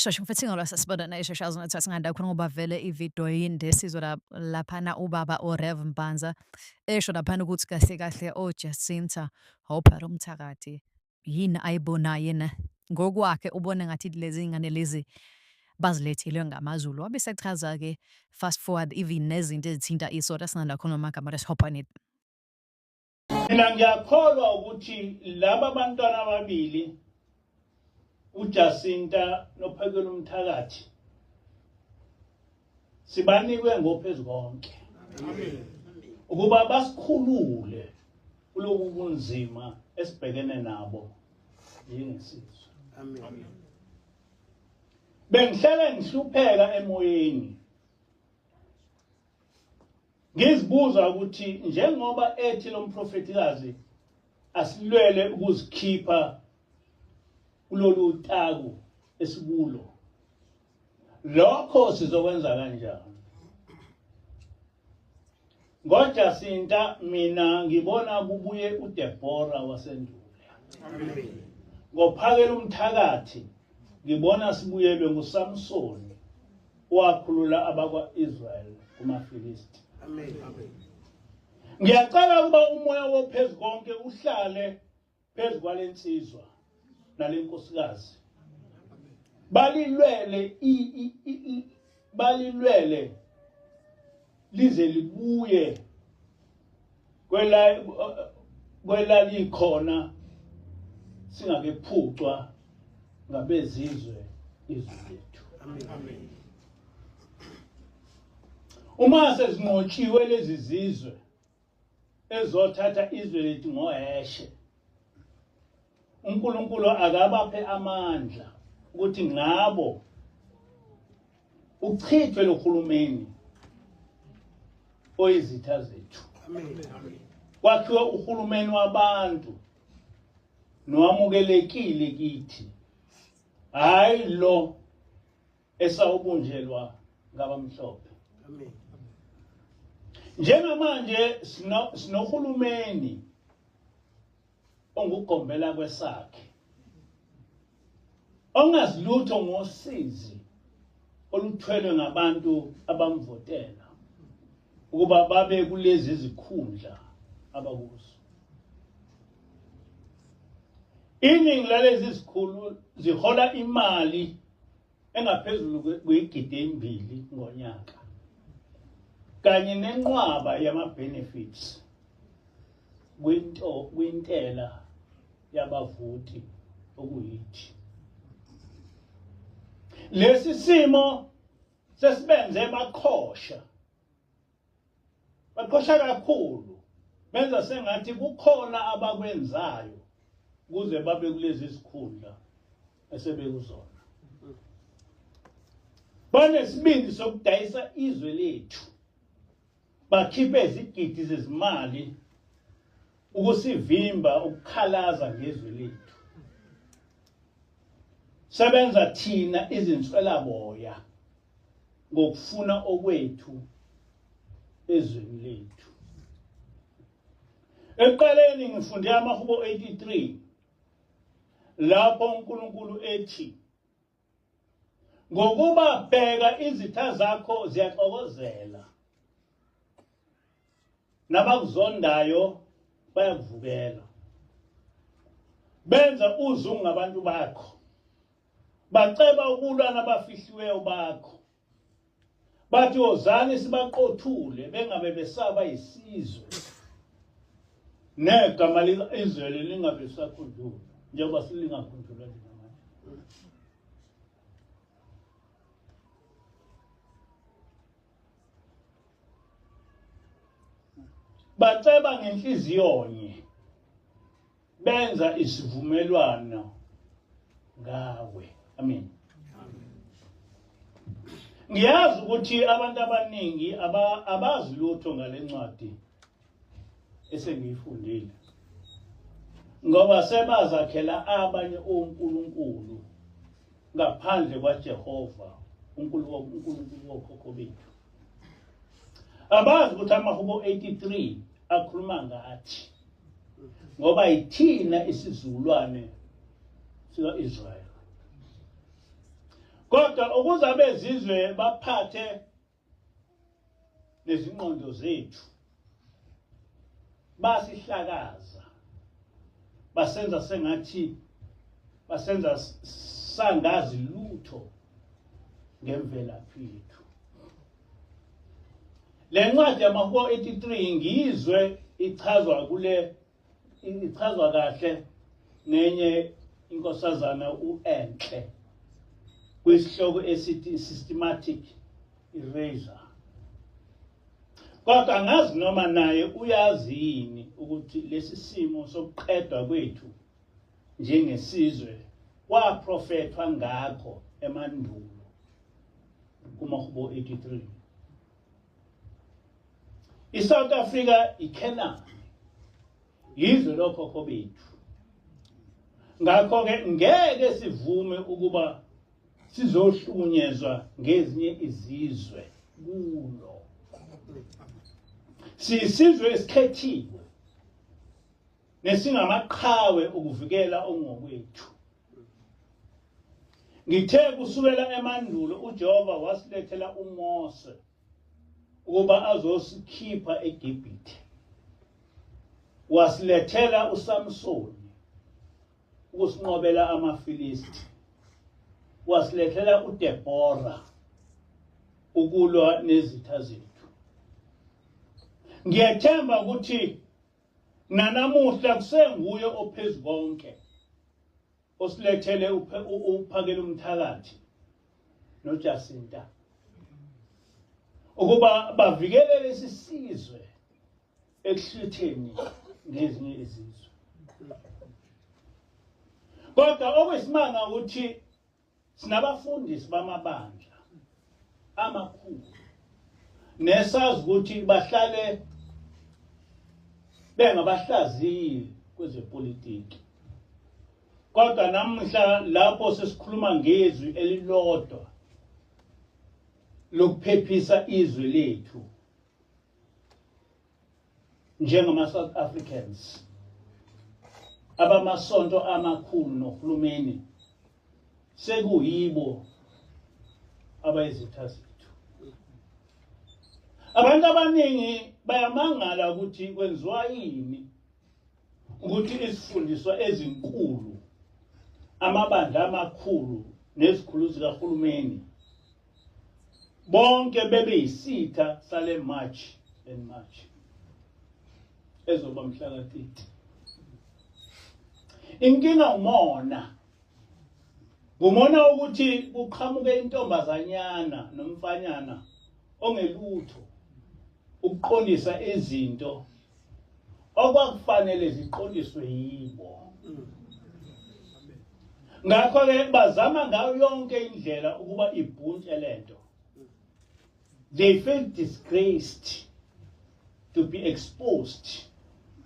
Sishosho mfethu ngalo sasibona na ishashazo nathi singanda khona ngoba vele ivideo yinde sizwe laphana ubaba oRev Mbanza esho laphana ukuthi kahle kahle oJacinta awuphara umthakathi yini ayibonayo yena ngokwakhe ubone ngathi lezi ingane lezi bazilethile ngamaZulu wabe sechaza ke fast forward even nezinto ezithinta isota singanda khona amagama resihopane. Mina ngiyakholwa ukuthi laba abantwana ababili uJacinta noPhekela Umthakathi sibanikwe ngophezulu konke amen ukuba basikhulule kulobu bunzima esibhekene nabo njengesizwe amen. Bengihlele ngihlupheka emoyeni ngizibuza ukuthi njengoba ethi lo mprofetikazi asilwele ukuzikhipha kulolu taku esikulo lokho sizokwenza kanjani ngoJacinta mina ngibona kubuye uDeborah wasendulo amen ngoPhakela Umthakathi ngibona sibuyelwe nguSamson owakhulula abakwaIsrael kumaFilisti amen amen. Ngiyacela ukuba umoya wophezulu konke uhlale phezulu kwalensizwa nalenkosikazi balilwele lize libuye kwela likhona singakephucwa ngabezizwe izwe lethu amen. Uma sezinqotshiwe lezi zizwe ezothatha izwe lethu ngoheshe uNkulunkulu akabaphe amandla ukuthi ngabo uchithwelohulumeni oyizitha zethu amen kwakhiwe uhulumeni wabantu nowamukelekile kithi hayi lo esawubunjelwa ngabamhlophe amen. Njengamanje sinohulumeni ongugombela kwesakhe ongazilutho ngosizi oluthwelwe ngabantu abamvotela ukuba babe kulezi zikhundla abakuzo. Iningi lalezi zikhulu zihola imali engaphezulu kwegidi 2 ngonyaka kanye nenqwaba yama-benefits kwintela yabavoti okuyithi. Lesi simo sesibenze bakhosha kakhulu benza sengathi kukhona abakwenzayo ukuze babe kulezi zikhundla esebekuzona. Banesibindi sokudayisa izwe lethu bakhiphe izigidi zezimali ukusivimba ukukhalaza ngezwe lethu. Sebenza thina izinswelaboya ngokufuna okwethu ezweni lethu. Eqaleni ngifunde amaHubo 83 lapho uNkulunkulu ethi ngokuba bheka izitha zakho ziyaxokozela nabakuzondayo bayakuvukela benza uzungu ngabantu bakho baceba ukulwa nabafihliweyo bakho bathi ozani sibaqothule bengabe besaba isizwe negama likaIsrael lingabe lisakhunjulwa njengoba silingakhunjulwa njengamanje. Baceba ngenhliziyonye benza isivumelwano ngawe amen. Ngiyazi ukuthi abantu abaningi abazi lutho ngalencwadi esengiyifundile ngoba sebazakhela abanye onkulunkulu ngaphandle kwaJehova uNkulunkulu wokhokho bethu. Abazi ukuthi amaHubo 83 akhuluma ngathi ngoba yithina isizukulwane sikaIsrael. Kodwa ukuze abezizwe baphathe nezingqondo zethu basihlakaza basenza sengathi basenza sangazi lutho ngemvelaphi yethu. Le ncwadi yaMahubo 83 ngizwe ichazwa kahle nenye inkosazana uEnhle kwisihloko esithi systematic erasure. Kodwa angazi noma naye uyazi yini ukuthi lesi simo sokuqedwa kwethu njengesizwe kwaprofethwa ngakho emandulo kuMahubo 83. ISouth Africa iKenani yizwe lokhokho bethu. Ngakho-ke ngeke sivume ukuba sizohlukunyezwa ngezinye izizwe kulo. Siyisizwe esikhethiwe nesingamaqhawe ukuvikela ongokwethu. Ngithe kusukela emandulo uJehova wasilethela uMose ukuba azosikhipha eGibhithe. Wasilethela uSamsoni ukusinqobela amaFilisti. Wasilethela uDebora ukulwa nezitha zethu. Ngiyethemba ukuthi nanamuhla kusenguye ophezukonke osilethele uphakela umthakathi noJacinta ukuba bavikele lesi sizwe ekuhlutheni ngezinye izizwe. Kodwa okwesimanga ukuthi sinabafundisi bamabandla amakhulu nesazi ukuthi bahlale bengabahlaziyi kwezepolitiki. Kodwa namhla lapho sesikhuluma ngezwi elilodwa lokuphephisa izwe lethu njengama South Africans abamasonto amakhulu nohulumeni sekuyibo abayizitha zethu. Abantu abaningi bayamangala ukuthi kwenziwa yini ukuthi isifundiswa ezinkulu amabandla amakhulu nezikhulu zikahulumeni bonke bebe yisitha sale March and March ezoba mhla ka-30. Inkinga ngumona ukuthi kuqhamuke intombazanyana nomfanyana ongelutho ukuqondisa izinto okwakufanele ziqondiswe yibo. Ngakho-ke bazama ngayo yonke indlela ukuba ibhuntshe lento. They feel disgraced to be exposed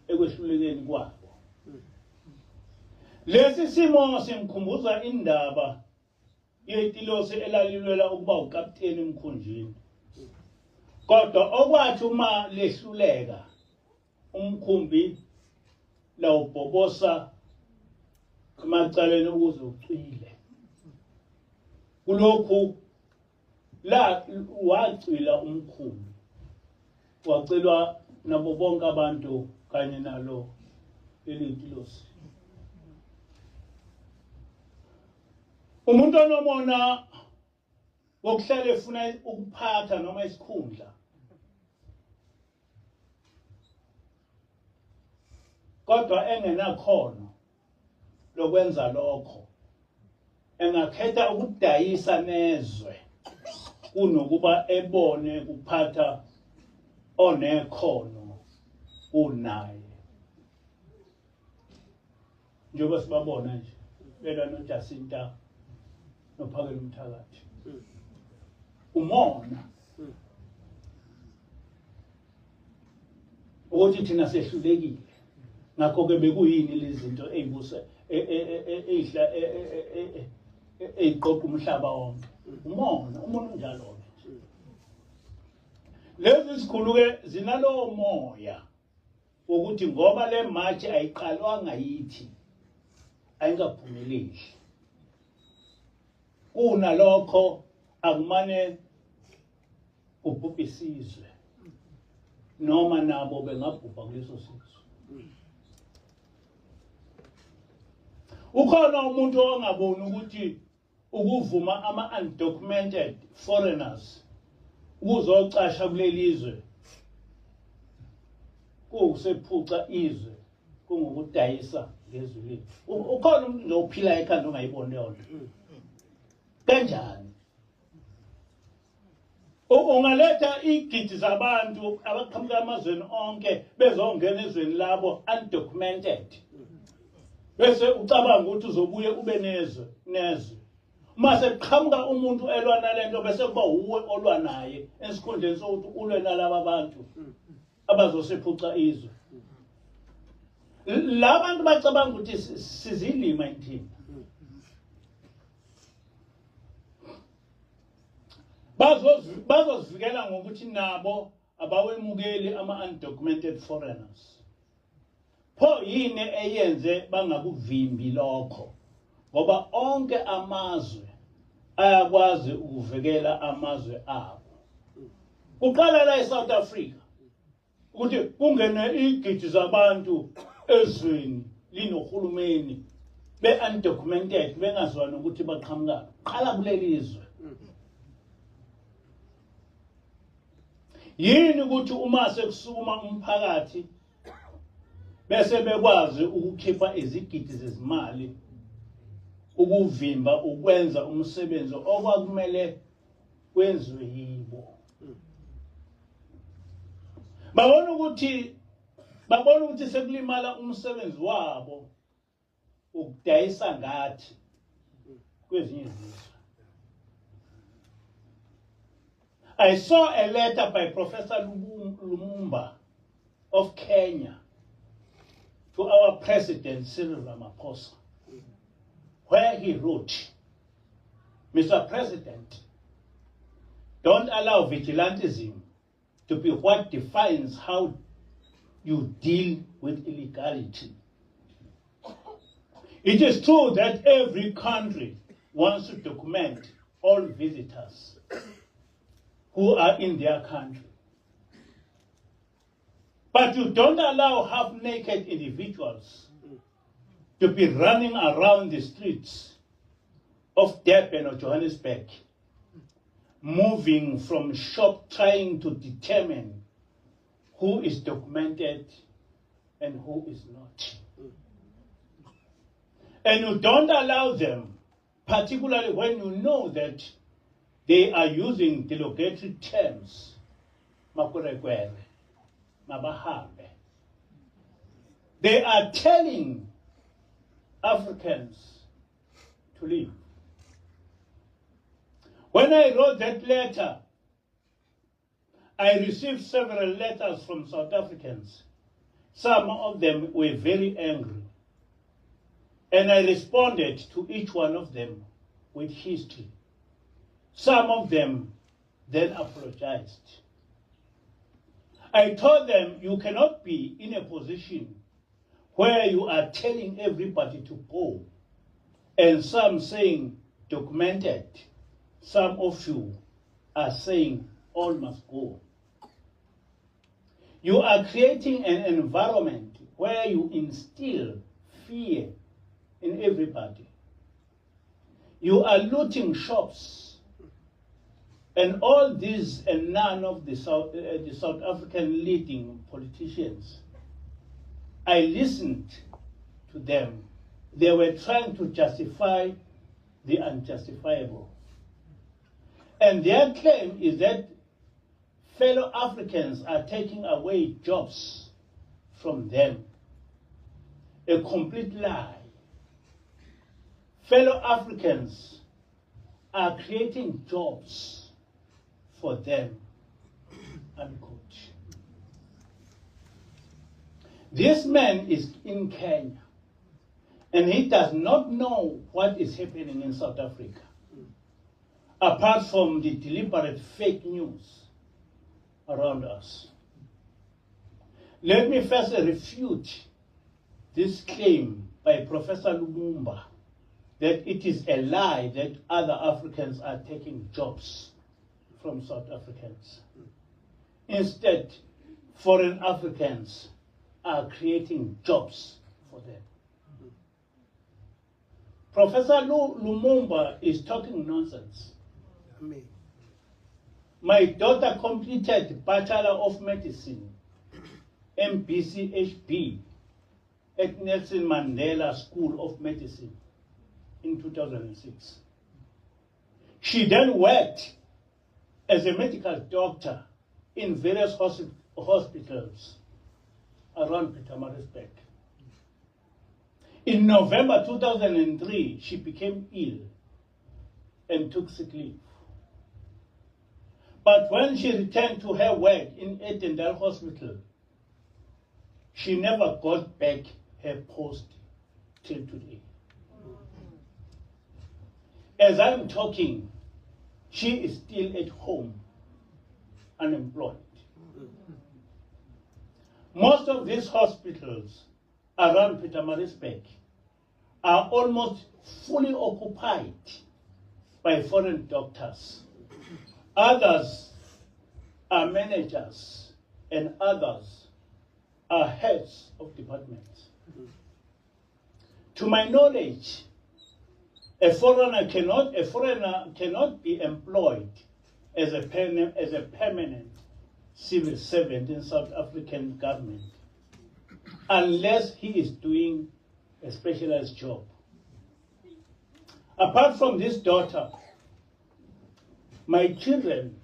ekwehlulekeni kwabo. Lesi simo simkhumbuza indaba yetilosi elalilwela ukuba ukapteni emkhunjini. Kodwa okwathi uma lehluleka umkhumbi lawubhobosa emacaleni ukuze ucwile. Kulokhu la wacwila umkhumbi. Wacelwa nabo bonke abantu kanye nalo lelitilosi. Umuntu onomona wokuhlala efuna ukuphatha noma isikhundla kodwa engenakhono lokwenza lokho engakhetha ukudayisa nezwe kunokuba ebone kuphatha onekhono unaye. Njengoba sibabona nje bela noJacinta nophakela umthakathi. Umona ukuthi thina sehlulekile. Ngakho-ke bekuyini lezi zinto ey'busa ey'qoqa umhlaba wonke. Umona unjalo-ke. Lezi zikhulu-ke zinalowo moya wokuthi ngoba le March ayiqalwanga yithi ayingaphumeleli. kunalokho akumane kubhubha isizwe noma nabo bengabhubha kuleso sizwe. Ukhona umuntu ongaboni ukuthi ukuvuma ama-undocumented foreigners ukuzocasha kulelizwe kuwukusephuca izwe kungukudayisa ngezwe lethu. Ukhona umuntu nje ophila ekhanda ongayiboni yona. Kanjani? Ungaletha igidi zabantu abaqhamuka emazweni onke bezongena ezweni labo undocumented. Bese ucabanga ukuthi uzobuye ube nezwe. Uma seqhamuka umuntu elwa nalento bese kuba uwe olwa naye esikhundleni sokuthi ulwe nalabo abantu abazosephuca izwe. Labantu bacabanga ukuthi sizilima inthini. Bazozivikela ngokuthi nabo abawemukeli ama-undocumented foreigners. Pho yini eyenze bangakuvimbi lokho? Ngoba onke amazwe ayakwazi ukuvikela amazwe abo. Uqala la eSouth Africa ukuthi kungene igidi zabantu ezweni linohulumeni be-undocumented bengazwani ukuthi baqhamuka. Qala kuleli izwe. Yini ukuthi uma sekusukuma umphakathi bese bekwazi ukukhipha izigidi zezimali ukuvimba ukwenza umsebenzi okwakumele kwenziwe yibo. Babona ukuthi sekulimala umsebenzi wabo ukudayisa ngathi kwezinye izizwe. I saw a letter by Professor Lumumba of Kenya to our President Cyril Ramaphosa, where he wrote, Mr. President, don't allow vigilantism to be what defines how you deal with illegality. It is true that every country wants to document all visitors who are in their country. But you don't allow half-naked individuals to be running around the streets of Durban or Johannesburg, moving from shop trying to determine who is documented and who is not. And you don't allow them, particularly when you know that they are using derogatory terms, makurekwere, mabahambe. They are telling Africans to leave. When I wrote that letter, I received several letters from South Africans. Some of them were very angry. And I responded to each one of them with history. Some of them then apologized. I told them, you cannot be in a position where you are telling everybody to go, and some saying documented. Some of you are saying all must go. You are creating an environment where you instill fear in everybody. You are looting shops. And all these and none of the South African leading politicians, I listened to them. They were trying to justify the unjustifiable. And their claim is that fellow Africans are taking away jobs from them. A complete lie. Fellow Africans are creating jobs for them, unquote. This man is in Kenya, and he does not know what is happening in South Africa, apart from the deliberate fake news around us. Let me first refute this claim by Professor Lumumba that it is a lie that other Africans are taking jobs from South Africans. Instead, foreign Africans are creating jobs for them. Professor Lumumba is talking nonsense. Amen. My daughter completed Bachelor of Medicine, MBCHB, at Nelson Mandela School of Medicine in 2006. She then worked as a medical doctor in various hospitals around Pietermaritzburg. In November 2003, she became ill and took sick leave. But when she returned to her work in Edendale Hospital, she never got back her post till today. As I'm talking, she is still at home, unemployed. Most of these hospitals around Pietermaritzburg are almost fully occupied by foreign doctors. Others are managers and others are heads of departments. To my knowledge, a foreigner cannot be employed as a permanent civil servant in South African government unless he is doing a specialized job. Apart from this daughter, my children,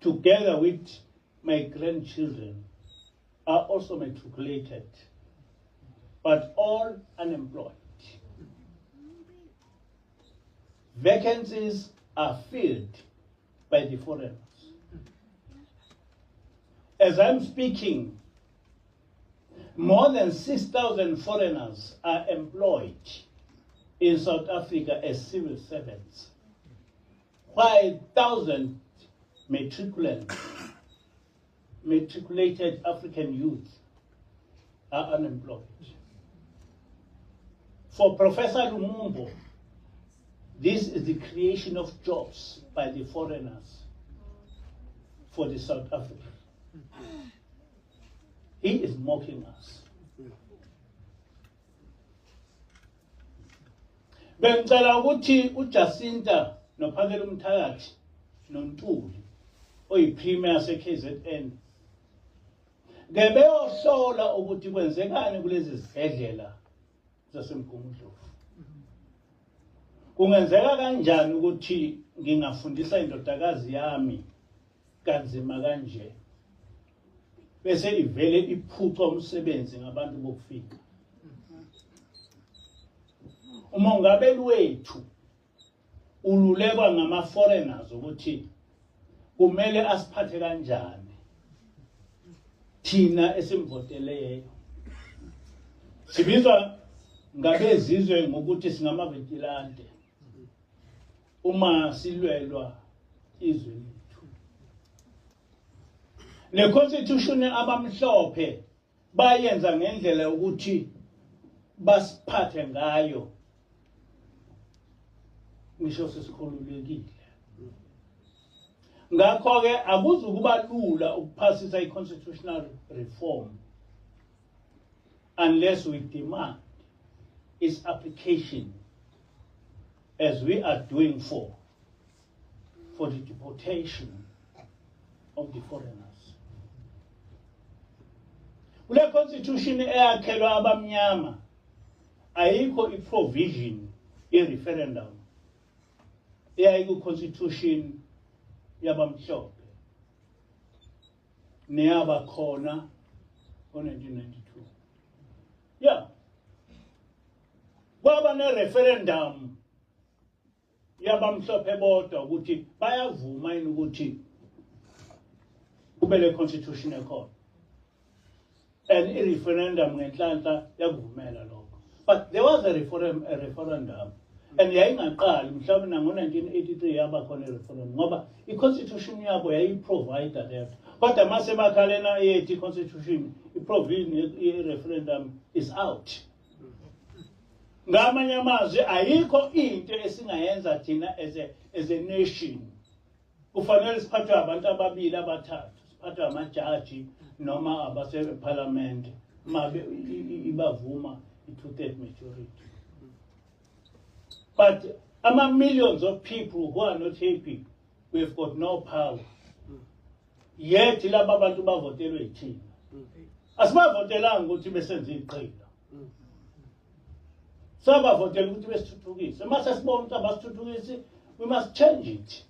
together with my grandchildren, are also matriculated, but all unemployed. Vacancies are filled by the foreigners. As I'm speaking, more than 6,000 foreigners are employed in South Africa as civil servants, while 1,000 matriculated African youth are unemployed. For Professor Lumumba, this is the creation of jobs by the foreigners for the South Africans. He is mocking us. Bengicela ukuthi uJacinta noPhakela Umthakathi noNtuli oyiPremier yase-KZN ngebeyohlola ukuthi kwenzekani kulezi zibhedlela zaseMgungundlovu. Kungenzeka kanjani ukuthi ngingafundisa indodakazi yami kanzima kanje bese ivele iphuca umsebenzi ngabantu bokufika. Umongameli wethu ululekwa ngama-foreigners ukuthi kumele asiphathe kanjani thina esimvoteleyo. Sibizwa ngabezizwe ngokuthi singamaventilante uma silwelwa izwe lethu. Le constitution abamhlophe bayenza ngendlela ukuthi basiphathe ngayo. Ngisho sesikhululekile. Ngakho ke akuzukuba lula ukuphasisa i-constitutional reform unless we demand its application as we are doing for the deportation of the foreigners. Kule constitution eyakhelwa abamnyama ayikho i-provision ye-referendum eyayiku-constitution yabamhlophe neyaba khona ngo-1992. Yeah. Kwaba ne-referendum yabamhlophe bodwa ukuthi bayavuma yini ukuthi kube le constitution ekhona. And i-referendum ngenhlanhla yakuvumela lokho. But there was a referendum. And yayingaqali mhlawumbe nango-1983 yaba khona i-referendum ngoba i-constitution yabo yayi-provide that. Kodwa mase bakhalena yethi i-constitution i-provision i-referendum is out. ngamanye amazwi ayikho into esingayenza thina as a nation. Kufanele siphathwe abantu ababili abathathu, siphathwe amajaji noma abaseparlament mabe ibavuma i-2/3 majority. But millions of people who are not happy, we've got no power. Yet laba bantu bavotelwe yithina. Asibavotelanga ukuthi besenze iqhila. Sabavotela ukuthi besithuthukise. Mase sibona ukuthi abasithuthukisi, we must change it.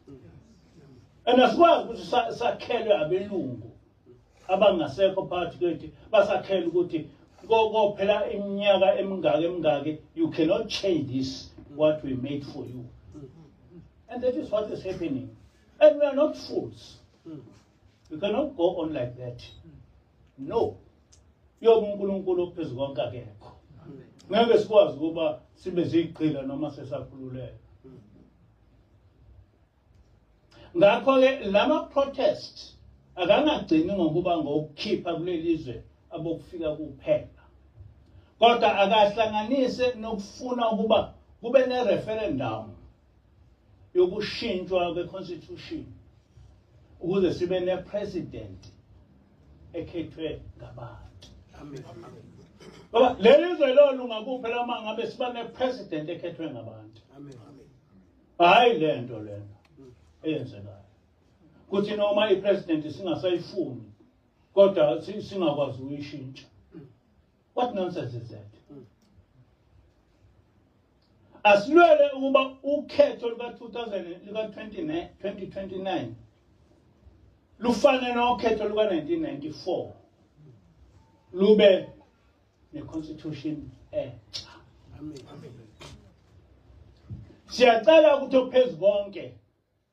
And asikwazi ukuthi sakhelwe abelungu abangasekho phakathi kwethu basakhela ukuthi kophela iminyaka emingaka you cannot change this what we made for you. And that is what is happening. And we are not fools. We cannot go on like that. No. Yobunkulunkulu ophezu konke akekho. Ngeke sikwazi ukuba sibe ziqhila noma sesakhululeka. Ngakho ke lama protest akangagcini ngokuba ngokukhipha kulelizwe abokufika kuphela. Kodwa akahlanganise nokufuna ukuba kube ne referendum yokushintshwa kweconstitution ukuze sibe ne president ekhethwe ngabantu. Amen. Ngoba lelizwe lolu ngakuphela mangabe siba ne president ekhethwe ngabantu. Amen. Hayi lento lena eyenzekayo. Kuthi noma ipresident singasayifuni kodwa singakwazi ukuyishintsha. What nonsense is that? Asilwele ukuba ukhetho luka 2029 lufane nokhetho luka 1994 lube ne-constitution entsha. Amen. Siyacela ukuthi ophezu konke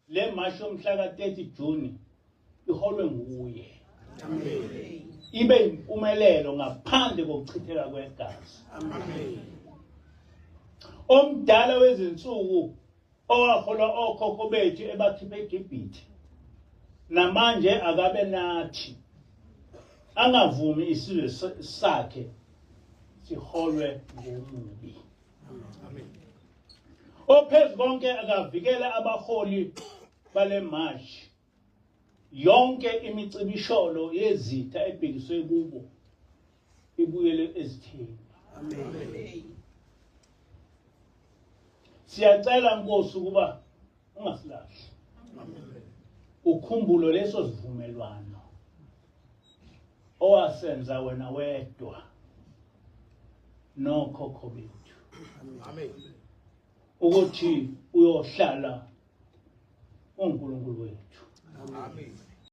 le march yomhla ka 30 June iholwe nguye. Amen. Ibe impumelelo ngaphandle kokuchitheka kwegazi. Amen. Omdala wezinsuku owahola okhokho bethu ebakhiphe eGibhithe namanje akabe nathi angavumi isizwe sakhe siholwe ngomubi. Amen. Ophezu konke akavikela abaholi bale march yonke imicibisholo yezitha ebhekiswe kubo ibuyele ezitheni. Amen. Siyacela Nkosi ukuba ungasilahli. Amen. Ukhumbule leso sivumelwano owasenza wena wedwa nokhokho bethu. Amen. Ukuthi uyohlala uNkulunkulu wethu. Amen.